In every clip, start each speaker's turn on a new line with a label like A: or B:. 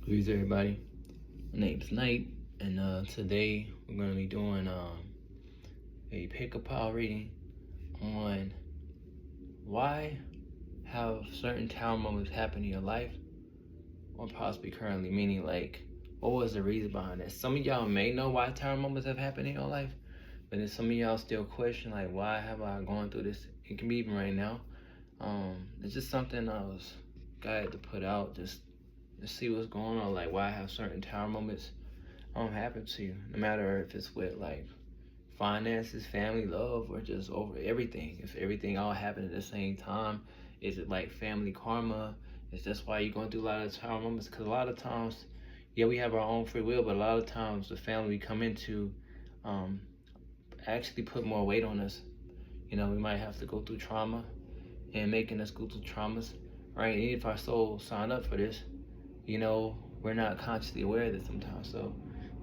A: Greetings everybody. My name's Knight, and today we're going to be doing a pick-up pile reading on why have certain tower moments happen in your life, or possibly currently, meaning like what was the reason behind that. Some of y'all may know why tower moments have happened in your life, but then some of y'all still question like, why have I gone through this? It can be even right now. It's just something I was guided to put out just to see what's going on, like why have certain tower moments happen to you, no matter if it's with like finances, family, love, or just over everything. If everything all happened at the same time, is it like family karma? Is that's why you're going through a lot of tower moments? Because a lot of times, yeah, we have our own free will, but a lot of times the family we come into um, actually put more weight on us. You know, we might have to go through trauma and making us go through traumas, right? And if our soul signed up for this, you know, we're not consciously aware of this sometimes. So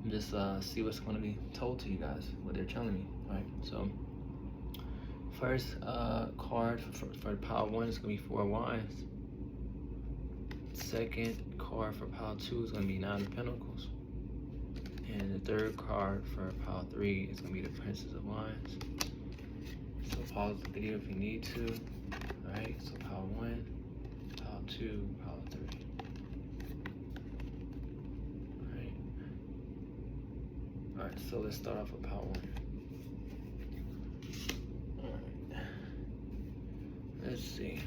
A: I'm just see what's going to be told to you guys, what they're telling me, right? So first card for pile 1 is going to be 4 Wands. Second card for pile 2 is going to be 9 of Pentacles. And the third card for pile 3 is going to be the Princess of Wands. So pause the video if you need to. Alright, so pile 1, pile 2, pile 3. Alright, so let's start off with pile 1. Alright. Let's see.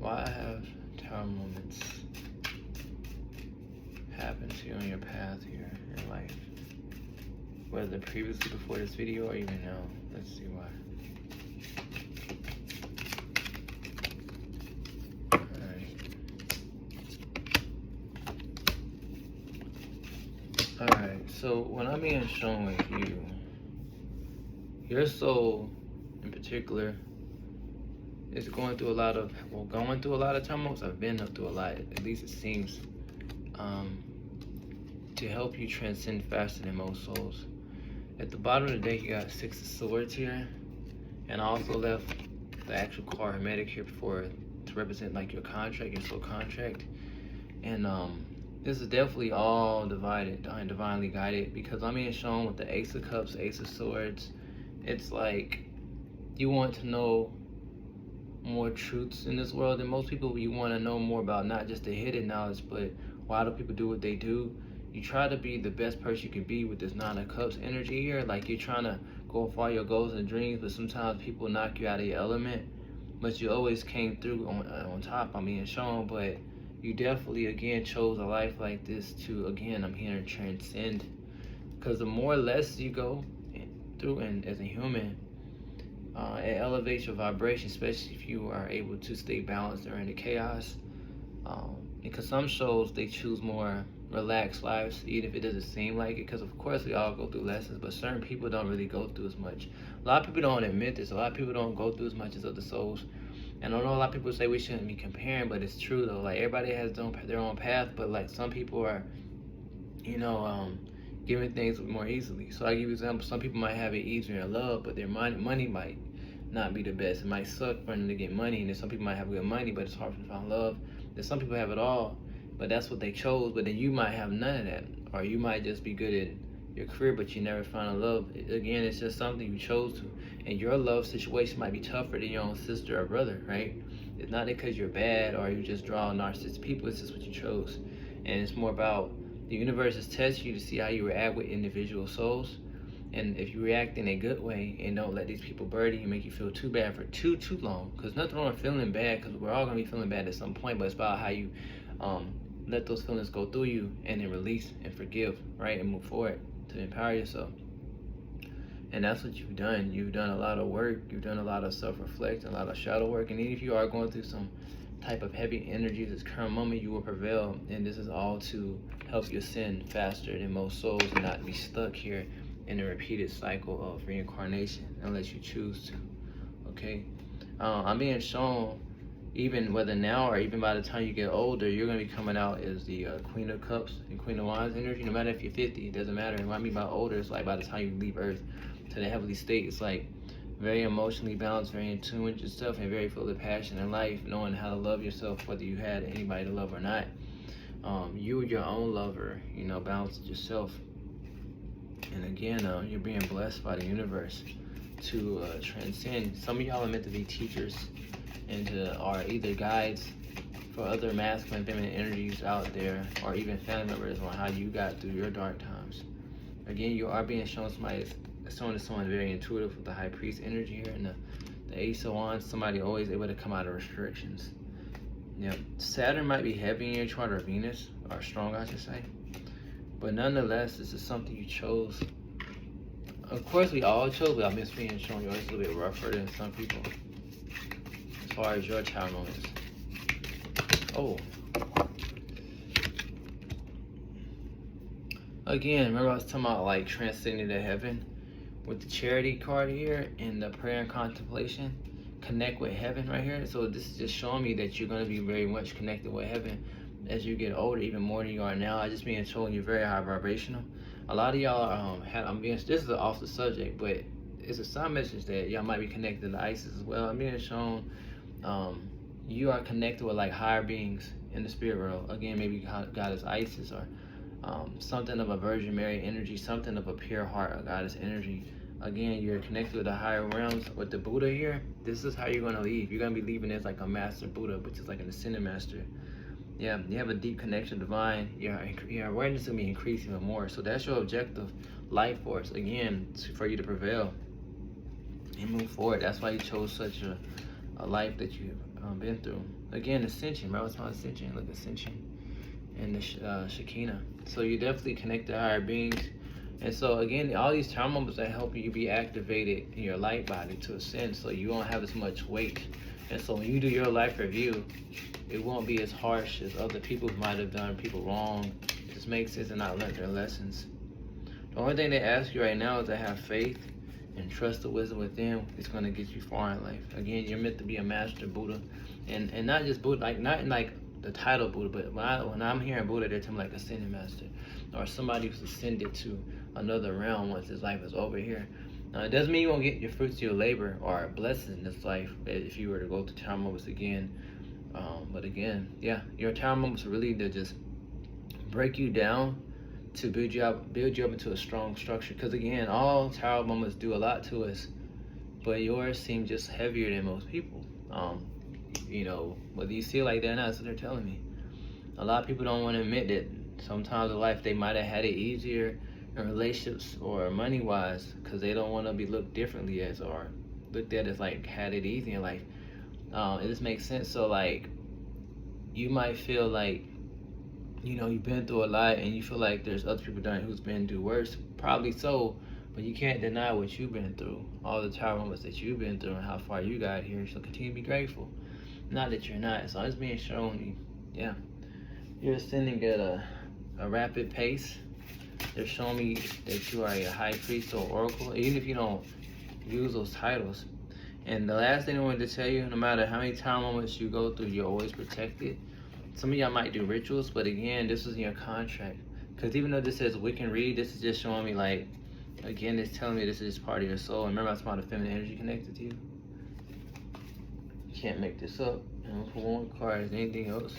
A: Why have tower moments happen to you on your path here in life? Whether previously before this video or even now. Let's see why. Alright, so when I'm being shown with you, your soul in particular is going through a lot of tumults. I've been through a lot, at least it seems, to help you transcend faster than most souls. At the bottom of the deck, you got 6 of Swords here, and I also left the actual card Hermetic here to represent like your contract, your soul contract. And this is definitely all divinely guided, because I'm being shown with the Ace of Cups, Ace of Swords. It's like you want to know more truths in this world than most people. You want to know more about not just the hidden knowledge, but why do people do what they do. You try to be the best person you can be with this 9 of Cups energy here. Like you're trying to go for all your goals and dreams, but sometimes people knock you out of your element. But you always came through on top. I'm being shown, but you definitely again chose a life like this to, again, I'm here to transcend. Because the more less you go through, and as a human, it elevates your vibration, especially if you are able to stay balanced during the chaos. Because some shows, they choose more relaxed lives, even if it doesn't seem like it, because of course we all go through lessons, but certain people don't really go through as much. A lot of people don't admit this. A lot of people don't go through as much as other souls. And I know a lot of people say we shouldn't be comparing, but it's true though. Like everybody has their own path, but like some people are, you know, giving things more easily. So I give you an example. Some people might have it easier in love, but their money might not be the best. It might suck for them to get money, and then some people might have good money, but it's hard for them to find love. Then some people have it all, but that's what they chose. But then you might have none of that, or you might just be good at your career, but you never find a love. Again, it's just something you chose to, and your love situation might be tougher than your own sister or brother, right? It's not because you're bad or you just draw narcissistic people. It's just what you chose, and it's more about the universe is testing you to see how you react with individual souls. And if you react in a good way and don't let these people burden you, make you feel too bad for too long, because nothing wrong with feeling bad, because we're all going to be feeling bad at some point, but it's about how you let those feelings go through you and then release and forgive, right, and move forward to empower yourself. And that's what you've done. You've done a lot of work. You've done a lot of self-reflection, a lot of shadow work. And even if you are going through some type of heavy energy this current moment, you will prevail. And this is all to help you ascend faster than most souls and not be stuck here in a repeated cycle of reincarnation unless you choose to. Okay? I'm being shown, even whether now or even by the time you get older, you're going to be coming out as the Queen of Cups and Queen of Wands energy. No matter if you're 50, it doesn't matter. And what I mean by older, it's like by the time you leave Earth to the heavenly state, it's like very emotionally balanced, very in tune with yourself, and very full of passion in life, knowing how to love yourself, whether you had anybody to love or not. You are your own lover, balance yourself. And again, you're being blessed by the universe to transcend. Some of y'all are meant to be teachers and are either guides for other masculine, feminine energies out there, or even family members on how you got through your dark times. Again, you are being shown someone very intuitive with the high priest energy here, and the ace of wands, somebody always able to come out of restrictions. Saturn might be heavy in your chart, or Venus, or strong, I should say. But nonetheless, this is something you chose. Of course, we all chose, but I'm just being shown yours a little bit rougher than some people as far as your child moments. Oh. Again, remember I was talking about like transcending to heaven with the charity card here and the prayer and contemplation. Connect with heaven right here. So this is just showing me that you're going to be very much connected with heaven as you get older, even more than you are now. I just being shown you're very high vibrational. A lot of y'all are, this is off the subject, but it's a sign message that y'all might be connected to Isis as well. I'm being shown you are connected with like higher beings in the spirit world. Again, maybe goddess Isis, or something of a Virgin Mary energy, something of a pure heart, a goddess energy. Again, you're connected with the higher realms. With the Buddha here, this is how you're going to leave. You're going to be leaving as like a master Buddha, which is like an ascended master. Yeah, you have a deep connection to divine. Your awareness will be increased even more. So that's your objective life force, again, for you to prevail and move forward. That's why you chose such a life that you've been through. Again, ascension. Remember, it's my ascension. Look, ascension and the Shekinah. So you definitely connect to higher beings. And so again, all these time moments that help you be activated in your light body to ascend, so you won't have as much weight. And so when you do your life review, it won't be as harsh as other people might have done people wrong. It just makes sense and not learned their lessons. The only thing they ask you right now is to have faith and trust the wisdom within. It's going to get you far in life. Again, you're meant to be a master Buddha, and not just Buddha, like not in like the title Buddha, but when I'm hearing Buddha, they're telling me like ascended master, or somebody who's ascended to another realm once his life is over here. Now, it doesn't mean you won't get your fruits of your labor or blessings in this life if you were to go to tower moments again. But again, yeah, your tower moments are really to just break you down, to build you up into a strong structure. Because again, all tower moments do a lot to us, but yours seem just heavier than most people. Whether you see it like that or not, that's what they're telling me. A lot of people don't want to admit that sometimes in life they might have had it easier in relationships or money-wise, because they don't want to be looked differently as, or looked at as like had it easy in life. It just makes sense. So like, you might feel like, you've been through a lot and you feel like there's other people who's been through worse. Probably so, but you can't deny what you've been through, all the tower moments that you've been through and how far you got here. So continue to be grateful. Not that you're not. So it's being shown you, yeah, you're ascending at a rapid pace. They're showing me that you are a high priest or oracle, even if you don't use those titles. And the last thing I wanted to tell you, no matter how many time moments you go through, you're always protected. Some of y'all might do rituals, but again, this is in your contract. Because even though this says Wiccan read, this is just showing me like, again, it's telling me this is part of your soul. And remember, I was about the feminine energy connected to you. You can't make this up. For one card, is anything else?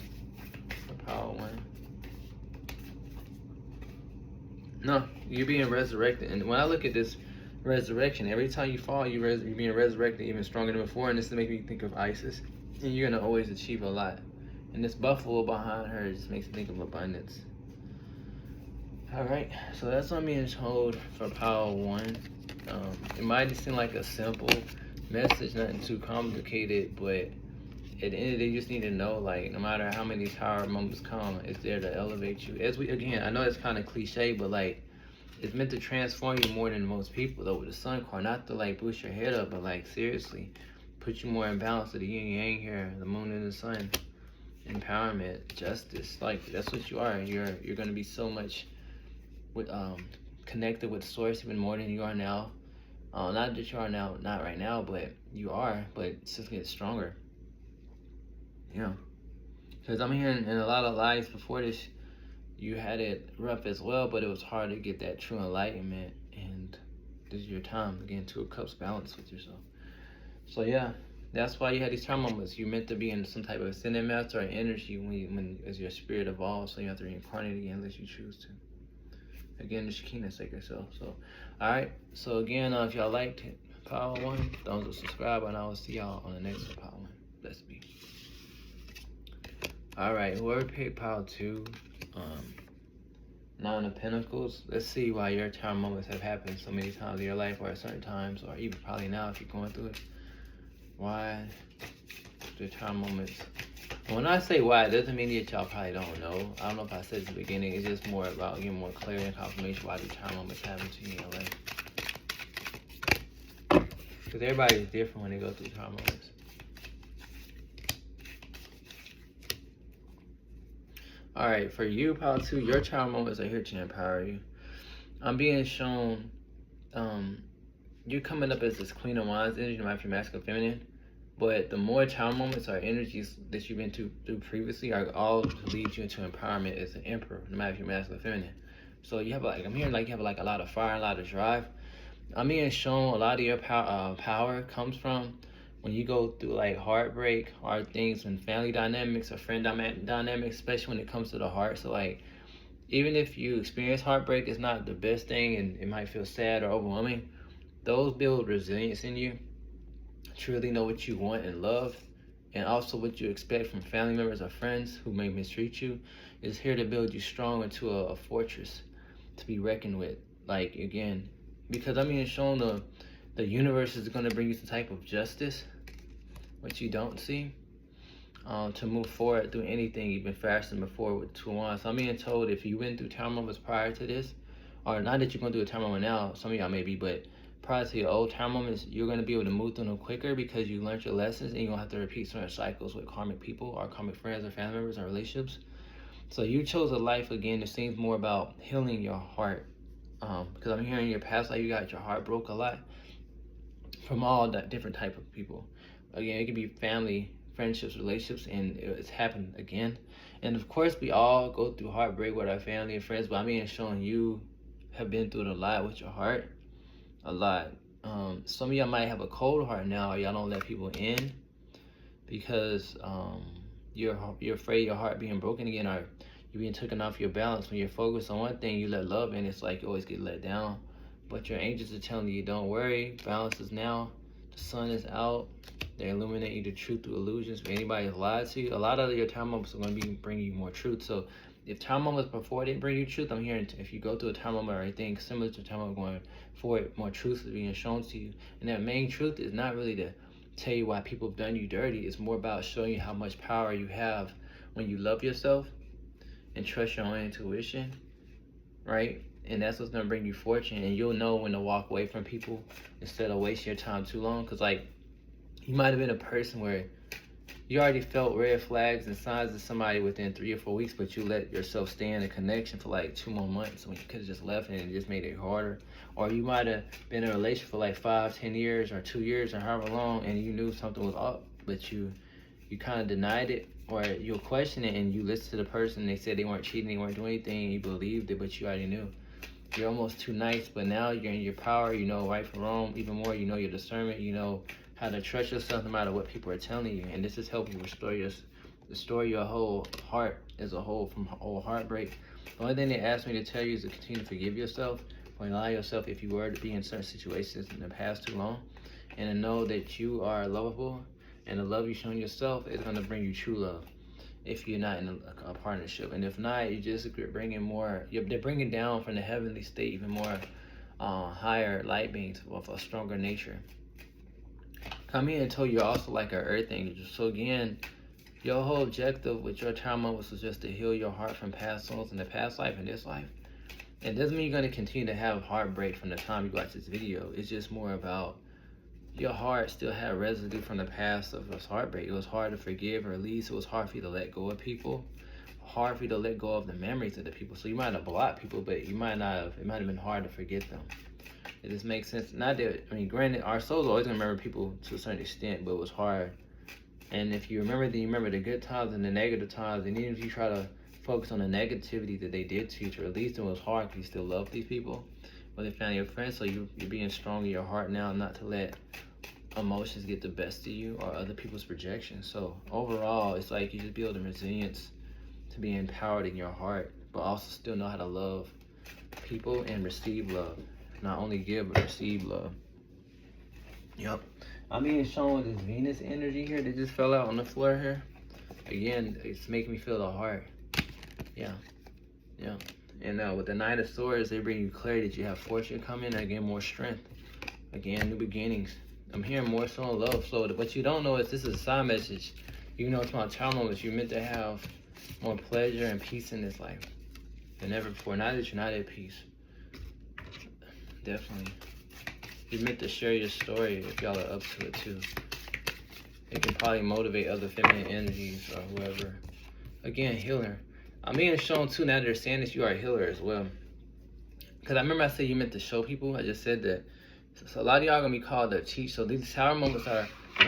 A: For power one. No, you're being resurrected. And when I look at this resurrection, every time you fall, you're being resurrected even stronger than before. And this is making me think of Isis. And you're going to always achieve a lot. And this buffalo behind her just makes me think of abundance. Alright, so that's what I'm being told for power one. It might just seem like a simple message, nothing too complicated, but at the end of the day, you just need to know, like, no matter how many tower moments come, it's there to elevate you. Again, I know it's kind of cliche, but like, it's meant to transform you more than most people, though, with the sun card. Not to like boost your head up, but like, seriously, put you more in balance with the yin yang here, the moon and the sun. Empowerment, justice, like, that's what you are. You're going to be so much connected with source even more than you are now. Not that you are now, not right now, but you are, but it's just getting stronger. Yeah, because I'm hearing in a lot of lives before this, you had it rough as well, but it was hard to get that true enlightenment, and this is your time, again, 2 of Cups, balance with yourself. So yeah, That's why you had these time moments. You're meant to be in some type of ascended master or energy when as your spirit evolves, so you have to reincarnate again unless you choose to. Again, the Shekinah sacred self. So, alright. So again, if y'all liked it, Power 1, thumbs up, subscribe, and I will see y'all on the next Power 1. Bless me. Alright, whoever picked Power 2, Nine of Pentacles, let's see why your time moments have happened so many times in your life, or at certain times, or even probably now if you're going through it. Why the time moments? When I say why, it doesn't mean that y'all probably don't know. I don't know if I said it at the beginning. It's just more about getting more clarity and confirmation why the time moments happen to you in your life. Because everybody is different when they go through time moments. Alright, for you, Power 2, your time moments are here to empower you. I'm being shown, you're coming up as this Queen of Wands energy, no matter if you're masculine or feminine. But the more child moments or energies that you've been through previously are all to lead you into empowerment as an emperor, no matter if you're masculine or feminine. So you have like, I'm hearing like you have like a lot of fire, a lot of drive. I'm being shown a lot of your power comes from when you go through like heartbreak, hard things, and family dynamics or friend dynamics, especially when it comes to the heart. So like, even if you experience heartbreak, it's not the best thing and it might feel sad or overwhelming. Those build resilience in you. Truly know what you want and love, and also what you expect from family members or friends who may mistreat you, is here to build you strong into a fortress to be reckoned with. Like, again, because I'm being shown the universe is going to bring you some type of justice, which you don't see, to move forward through anything you've been fasting before with 2 wands. So I'm being told if you went through time moments prior to this, or not that you're going to do a time moment now, some of y'all may be, but prior to your old time moments, you're going to be able to move through them quicker because you learned your lessons and you don't have to repeat certain cycles with karmic people or karmic friends or family members or relationships. So you chose a life, again, that seems more about healing your heart. Because I'm hearing your past life, you got your heart broke a lot from all that different type of people. Again, it could be family, friendships, relationships, and it's happened again. And of course, we all go through heartbreak with our family and friends, but I'm being shown you have been through it a lot with your heart. A lot. Some of y'all might have a cold heart now, or y'all don't let people in because you're afraid of your heart being broken again, or you're being taken off your balance. When you're focused on one thing, you let love in, it's like you always get let down. But your angels are telling you, don't worry, balance is now, the sun is out, they illuminate you the truth through illusions. If anybody has lied to you, a lot of your time moments are going to be bringing you more truth. So if time moments before they bring you truth, I'm hearing if you go through a time moment or anything similar to a time moment going forward, more truth is being shown to you. And that main truth is not really to tell you why people have done you dirty. It's more about showing you how much power you have when you love yourself and trust your own intuition, right? And that's what's going to bring you fortune. And you'll know when to walk away from people instead of wasting your time too long. Because like, you might have been a person where you already felt red flags and signs of somebody within 3 or 4 weeks, but you let yourself stay in a connection for like 2 more months when you could have just left and it just made it harder. Or you might have been in a relationship for like 5, 10 years or 2 years or however long, and you knew something was up, but you kind of denied it, or you'll question it and you listen to the person, they said they weren't cheating, they weren't doing anything, and you believed it, but you already knew. You're almost too nice, but now you're in your power, you know right from wrong, even more, you know your discernment, you know how to trust yourself no matter what people are telling you. And this is helping you restore your whole heart as a whole from all heartbreak. The only thing they asked me to tell you is to continue to forgive yourself, or allow yourself, if you were to be in certain situations in the past too long, and to know that you are lovable, and the love you've shown yourself is going to bring you true love if you're not in a partnership. And if not, you just bringing more, they're bringing down from the heavenly state even more higher light beings of a stronger nature. Come here and told you're also like an earth angel. So again, your whole objective with your time moments was just to heal your heart from past souls in the past life and this life. It doesn't mean you're going to continue to have heartbreak from the time you watch this video. It's just more about your heart still had residue from the past of this heartbreak. It was hard to forgive or release. It was hard for you to let go of people. Hard for you to let go of the memories of the people. So you might have blocked people, but you might not have, it might have been hard to forget them. It just makes sense. Not that, I mean, granted, our souls are always going to remember people to a certain extent, but it was hard. And if you remember, then you remember the good times and the negative times. And even if you try to focus on the negativity that they did to you, to release them was hard because you still love these people, whether family or friends. So you're being strong in your heart now not to let emotions get the best of you or other people's projections. So overall, it's like you just build the resilience to be empowered in your heart, but also still know how to love people and receive love. Not only give, but receive love. Yep. I'm being shown with this Venus energy here that just fell out on the floor here. Again, it's making me feel the heart. Yeah. Yeah. And with the Knight of Swords, they bring you clarity that you have fortune coming, again, more strength. Again, new beginnings. I'm hearing more so in love. So what you don't know is this is a sign message. You know, it's my child moments. You're meant to have more pleasure and peace in this life than ever before. Now that you're not at peace. Definitely. You're meant to share your story if y'all are up to it too. It can probably motivate other feminine energies or whoever. Again, healer. I'm being shown too now that they're saying this, you are a healer as well. Because I remember I said you meant to show people. I just said that. So a lot of y'all gonna be called to teach. So these tower moments are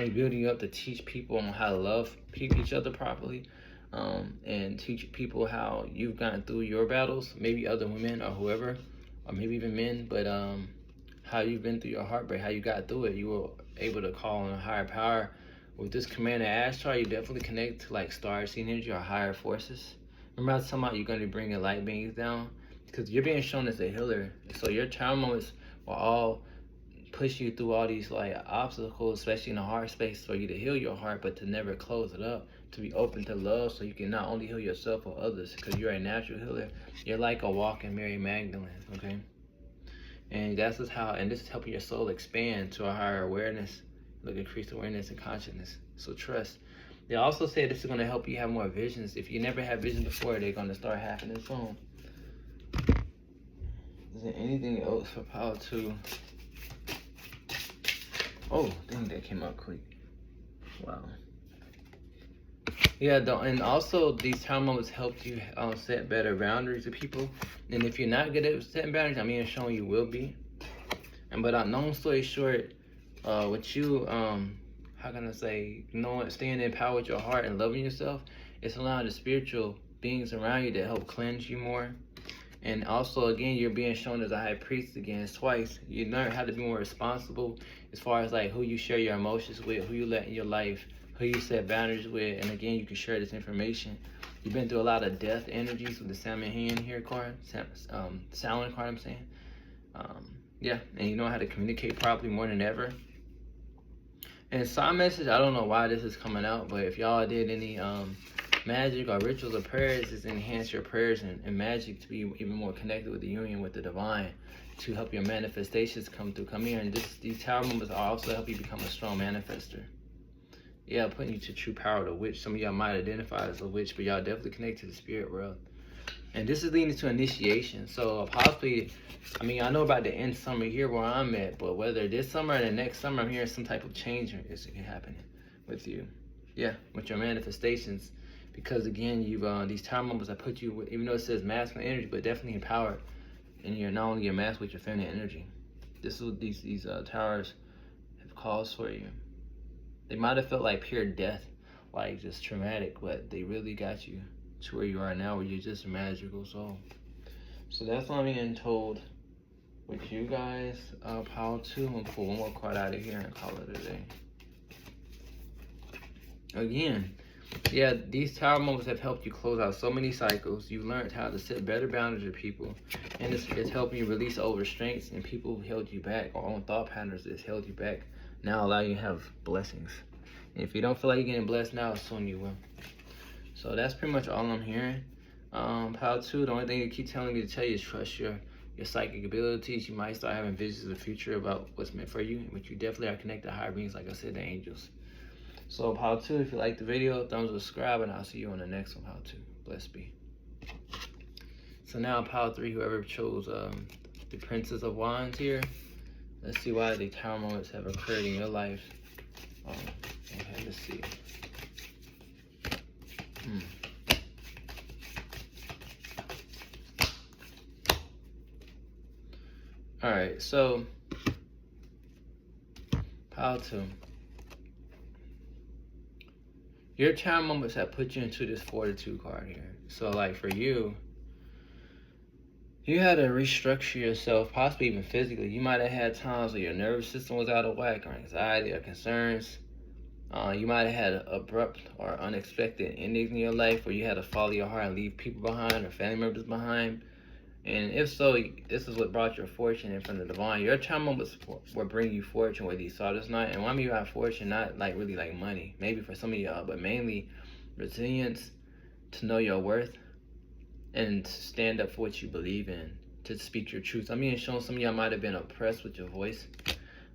A: building you up to teach people on how to love each other properly. And teach people how you've gotten through your battles. Maybe other women or whoever. Or maybe even men. But how you've been through your heartbreak. How you got through it. You were able to call on a higher power. With this Commander Ash chart, you definitely connect to like star seed energy or higher forces. Remember I was talking about you're going to bring your light beings down? Because you're being shown as a healer. So your tower moments will all push you through all these like obstacles, especially in the heart space, for you to heal your heart, but to never close it up, to be open to love, so you can not only heal yourself or others, because you're a natural healer. You're like a walking Mary Magdalene, okay? And that's just how, and this is helping your soul expand to a higher awareness, like increased awareness and consciousness. So trust. They also say this is going to help you have more visions. If you never had vision before, they're going to start happening soon. Is there anything else for Power 2? Oh, dang, that came out quick. Wow. Yeah, and also these time moments helped you set better boundaries with people. And if you're not good at setting boundaries, I mean, it's showing you will be. And but long story short, with you, how can I say, staying in power with your heart and loving yourself, it's allowing the spiritual beings around you to help cleanse you more. And also, again, you're being shown as a high priest again twice. You learn how to be more responsible as far as like who you share your emotions with, who you let in your life, who you set boundaries with. And again, you can share this information. You've been through a lot of death energies with the Salmon Hand here card, Salmon card, I'm saying. Yeah, and you know how to communicate properly more than ever. And sign message, I don't know why this is coming out, but if y'all did any magic or rituals or prayers, is enhance your prayers and magic to be even more connected with the union with the divine, to help your manifestations come here. And these tower moments also help you become a strong manifester. Yeah, putting you to true power, the witch. Some of y'all might identify as a witch, but y'all definitely connect to the spirit world. And this is leading to initiation. So possibly, I mean, I know about the end summer here where I'm at, but whether this summer or the next summer, I'm hearing some type of change is happening with you. Yeah, with your manifestations. Because again, you've these tower moments I put you with, even though it says masculine energy, but definitely empowered. And you're not only your mask with your feminine energy. This is what these towers have caused for you. They might have felt like pure death, like just traumatic, but they really got you to where you are now, where you're just a magical soul. So that's what I'm being told with you guys. Power 2. I'm gonna pull one more card out of here and call it a day. Again, yeah, these tower moments have helped you close out so many cycles. You've learned how to set better boundaries with people, and it's helping you release old restraints and people who held you back, or own thought patterns that's held you back. Now allow you to have blessings. And if you don't feel like you're getting blessed now, soon you will. So that's pretty much all I'm hearing. Power 2, the only thing you keep telling me to tell you is trust your psychic abilities. You might start having visions of the future about what's meant for you, but you definitely are connected to higher beings, like I said, the angels. So Power 2, if you like the video, thumbs up, subscribe, and I'll see you on the next one, Power 2. Blessed be. So now Power 3, whoever chose the Princess of Wands here, let's see why the tower moments have occurred in your life. Okay, let's see. Alright, so Power 2. Your tower moments have put you into this fortitude card here. So like for you, You had to restructure yourself, possibly even physically. You might have had times where your nervous system was out of whack, or anxiety, or concerns. You might have had abrupt or unexpected endings in your life where you had to follow your heart and leave people behind or family members behind. And if so, this is what brought your fortune in from the divine. Your time moments will bring you fortune, whether you saw this night. And when you have fortune, not like really like money, maybe for some of y'all, but mainly resilience, to know your worth, and to stand up for what you believe in, to speak your truth. I mean, showing some of y'all might have been oppressed with your voice,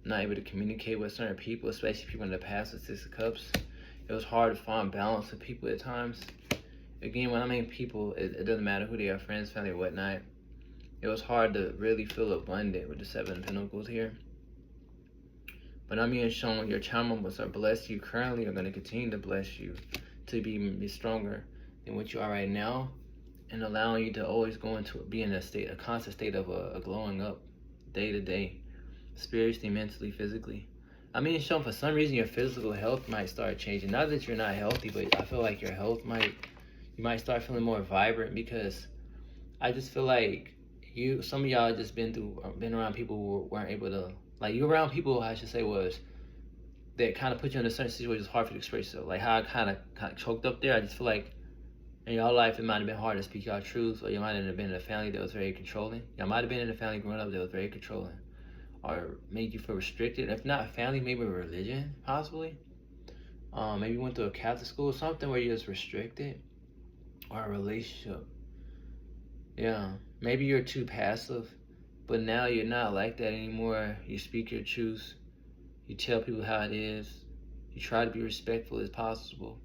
A: not able to communicate with certain people, especially people in the past with Six of Cups. It was hard to find balance with people at times. Again, when I mean people, it doesn't matter who they are, friends, family, or whatnot. It was hard to really feel abundant with the Seven of Pentacles here. But I'm being shown your child moments are blessed you currently, are going to continue to bless you to be stronger than what you are right now, and allowing you to always go into be in a constant state of a glowing up day to day, spiritually, mentally, physically. I mean, shown for some reason your physical health might start changing. Not that you're not healthy, but I feel like your health you might start feeling more vibrant, because I just feel like some of y'all just been around people who weren't able to, like, you around people, I should say, that kind of put you in a certain situation it's hard for you to express yourself. Like how I kind of choked up there. I just feel like in your life it might have been hard to speak your truth, or you might have been in a family that was very controlling. Y'all might have been in a family growing up that was very controlling, or made you feel restricted. If not family, maybe religion, possibly. Maybe you went to a Catholic school, something where you're just restricted, or a relationship. Yeah, maybe you're too passive, but now you're not like that anymore. You speak your truth. You tell people how it is. You try to be respectful as possible.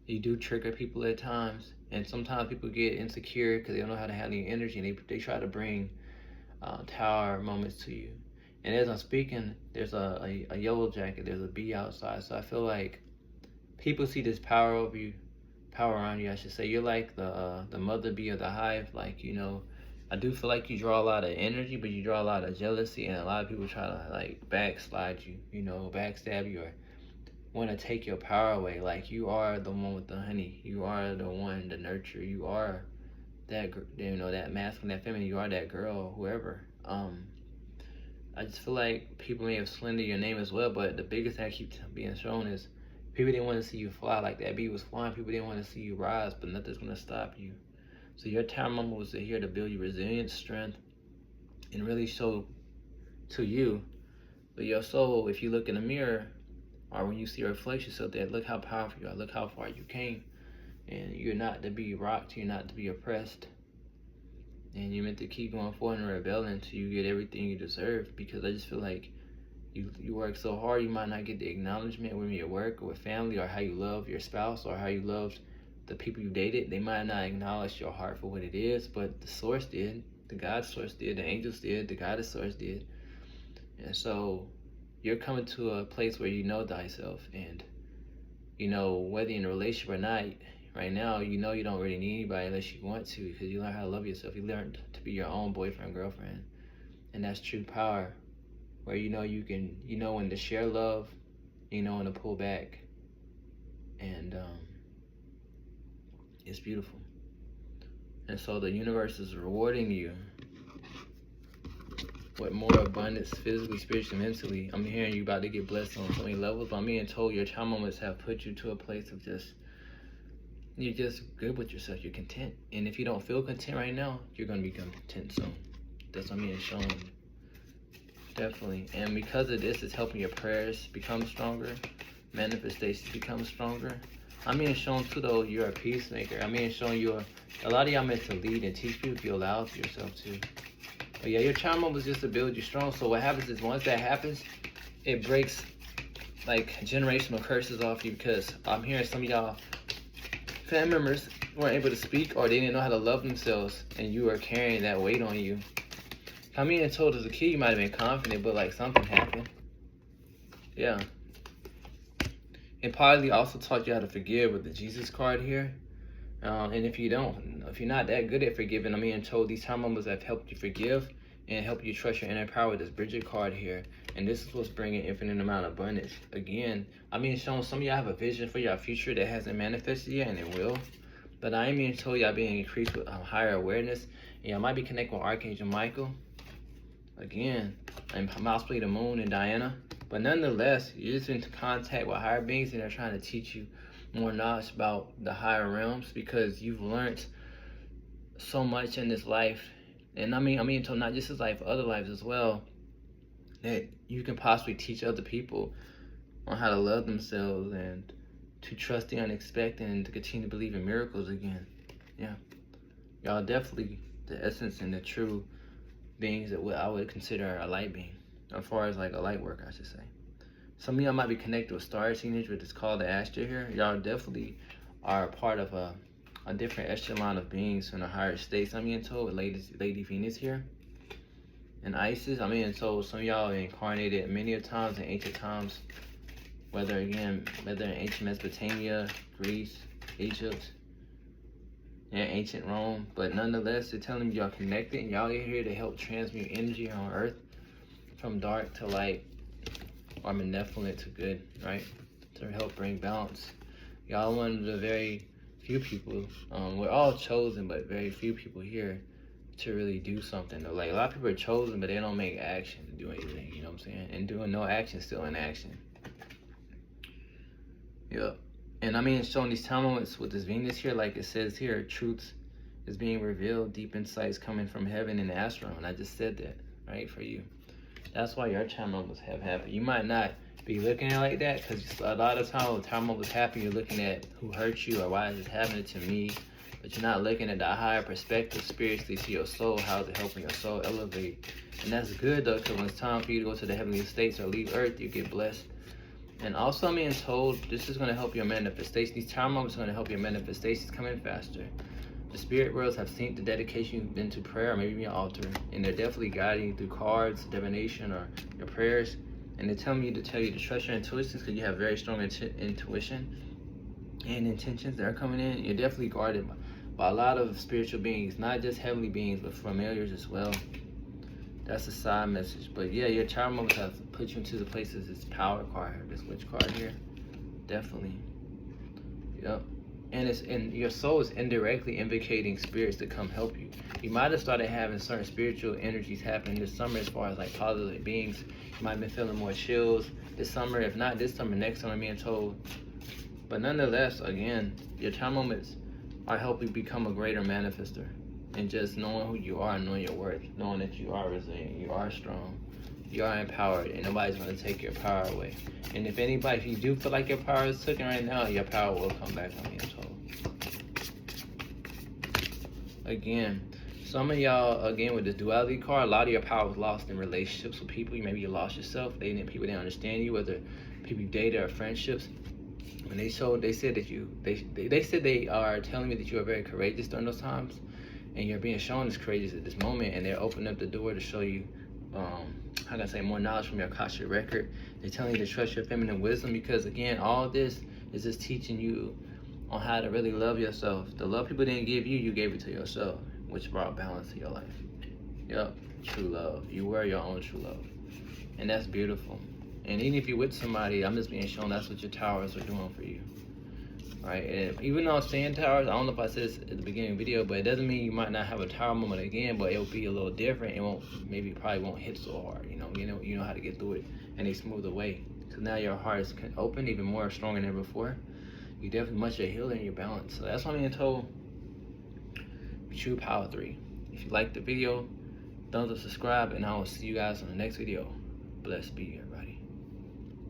A: You do trigger people at times, and sometimes people get insecure because they don't know how to handle your energy, and they try to bring tower moments to you. And as I'm speaking, there's a yellow jacket, there's a bee outside, so I feel like people see this power over you, power around you, I should say. You're like the mother bee of the hive. Like, you know, I do feel like you draw a lot of energy, but you draw a lot of jealousy, and a lot of people try to like backslide you, you know, backstab you, or want to take your power away. Like, you are the one with the honey. You are the one to nurture. You are that, you know, that masculine, that feminine. You are that girl, whoever. I just feel like people may have slandered your name as well, but the biggest thing I keep being shown is people didn't want to see you fly like that bee was flying. People didn't want to see you rise, but nothing's going to stop you. So your time moment was here to build your resilience, strength, and really show to you, but your soul, if you look in the mirror, or when you see a reflection, so that look how powerful you are, look how far you came, and you're not to be rocked, you're not to be oppressed, and you're meant to keep going forward and rebelling until you get everything you deserve. Because I just feel like you work so hard, you might not get the acknowledgement with your work or with family, or how you love your spouse, or how you loved the people you dated. They might not acknowledge your heart for what it is, but the source did, the God source did, the angels did, the goddess source did. And so you're coming to a place where you know thyself, and you know, whether you're in a relationship or not, right now, you know you don't really need anybody unless you want to, because you learn how to love yourself. You learn to be your own boyfriend, girlfriend, and that's true power, where you know you know when to share love, you know when to pull back, and it's beautiful. And so the universe is rewarding you with more abundance, physically, spiritually, mentally. I'm hearing you about to get blessed on so many levels, but I'm being told your child moments have put you to a place of you're just good with yourself, you're content. And if you don't feel content right now, you're going to become content soon. That's what I'm being shown. Definitely. And because of this, it's helping your prayers become stronger, manifestations become stronger. I'm being shown too, though, you're a peacemaker. I'm being shown a lot of y'all meant to lead and teach people if you allow yourself to. But yeah, your trauma was just to build you strong. So what happens is, once that happens, it breaks like generational curses off you, because I'm hearing some of y'all family members weren't able to speak, or they didn't know how to love themselves, and you are carrying that weight on you. I mean, told as a kid you might have been confident, but like something happened. Yeah. And partly also taught you how to forgive with the Jesus card here. And if you're not that good at forgiving, I mean, told these time moments have helped you forgive and help you trust your inner power with this Bridget card here. And this is what's bringing infinite amount of abundance. Again, I mean, showing some of y'all have a vision for your future that hasn't manifested yet, and it will. But I am being told y'all being increased with higher awareness. And y'all might be connected with Archangel Michael. Again, and possibly the moon and Diana. But nonetheless, you're just in contact with higher beings and they're trying to teach you more knowledge about the higher realms because you've learned so much in this life. And I mean, so not just this life, other lives as well, that you can possibly teach other people on how to love themselves and to trust the unexpected and to continue to believe in miracles again. Yeah. Y'all definitely the essence and the true beings that I would consider a light being, as far as like a light worker, I should say. Some of y'all might be connected with star signage, which is called the Astro here. Y'all definitely are a part of a different echelon of beings from the higher states. I'm being told with Lady Venus here. And Isis, I'm being told some of y'all are incarnated many of times in ancient times, whether in ancient Mesopotamia, Greece, Egypt, and ancient Rome. But nonetheless, they're telling me y'all connected and y'all are here to help transmute energy on Earth from dark to light, or malevolent to good, right? To help bring balance. Y'all one of the very few people, we're all chosen, but very few people here to really do something. Like a lot of people are chosen, but they don't make action to do anything, you know what I'm saying? And doing no action is still inaction. Yep. And I mean, showing these time moments with this Venus here, like it says here, truths is being revealed, deep insights coming from heaven in the astral. And I just said that, right, for you. That's why your time moments have happened. You might not be looking at it like that, because a lot of times when time moments happen, you're looking at who hurt you or why is this happening to me. But you're not looking at the higher perspective spiritually to your soul, how is it helping your soul elevate. And that's good though, because when it's time for you to go to the heavenly states or leave Earth, you get blessed. And also I'm being told this is going to help your manifestation. These time moments are going to help your manifestations come in faster. The spirit worlds have seen the dedication you've been to prayer, or maybe your altar, and they're definitely guiding you through cards, divination, or your prayers. And they're telling you to tell you to trust your intuitions because you have very strong intuition and intentions that are coming in. You're definitely guarded by a lot of spiritual beings, not just heavenly beings, but familiars as well. That's a side message. But yeah, your child moments have put you into the places. It's power card, this witch card here. Definitely. Yep. And your soul is indirectly invocating spirits to come help you. You might have started having certain spiritual energies happening this summer as far as like positive beings. You might have been feeling more chills this summer. If not this summer, next summer, I'm being told. But nonetheless, again, your time moments are helping you become a greater manifester. And just knowing who you are, knowing your worth, knowing that you are resilient, you are strong, you are empowered, and nobody's going to take your power away. And if you do feel like your power is taken right now, your power will come back, I'm being told. Again, some of y'all, again, with this duality card, a lot of your power was lost in relationships with people. Maybe you lost yourself. People didn't understand you, whether people you dated or friendships. When they said that they said they are telling me that you are very courageous during those times. And you're being shown as courageous at this moment, and they're opening up the door to show you, how can I say, more knowledge from your Akashic record. They're telling you to trust your feminine wisdom because, again, all this is just teaching you on how to really love yourself. The love people didn't give you, you gave it to yourself, which brought balance to your life. Yep, true love. You were your own true love, and that's beautiful. And even if you're with somebody, I'm just being shown that's what your towers are doing for you. Right, and even though I'm saying towers, I don't know if I said this at the beginning of the video, but it doesn't mean you might not have a tower moment again, but it'll be a little different. It probably won't hit so hard. You know how to get through it, and they smooth away. So now your heart is open, even more stronger than before. You definitely much a healer in your balance. So that's what I'm being told. True Power 3. If you liked the video, thumbs up, subscribe, and I will see you guys on the next video. Blessed be you.